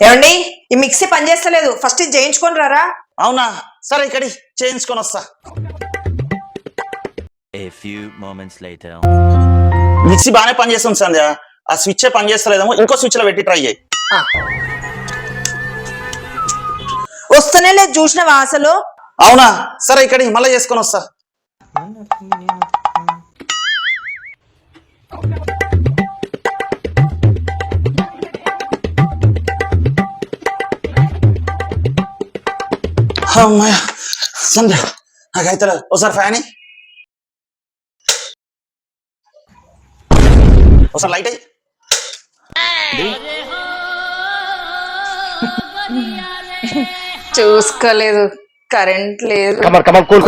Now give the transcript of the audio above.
ఏమండి ఈ mixie పనిచేస్తలేదు, first ఇది చేయించుకొని రారా. అవునా, సరే ఇక్కడ చేయించుకొని వస్తా. A few moments later. Mixie బాగానే పనిచేస్తుంది సంధ్య, ఆ స్విచ్ పనిచేస్తలేదేమో, ఇంకో స్విచ్ లో పెట్టి ట్రై చేయి. వస్తూనే లేదు, చూసినవా అసలు? అవునా, సరే ఇక్కడ మళ్ళీ చేసుకొని వస్తా. అమ్మాయ సంధ్య, నాకైతే ఒకసారి ఫ్యాన్ ఒకసారి లైట్ అయ్యి. చూసుకోలేదు, కరెంట్ లేదు. Come on, cool.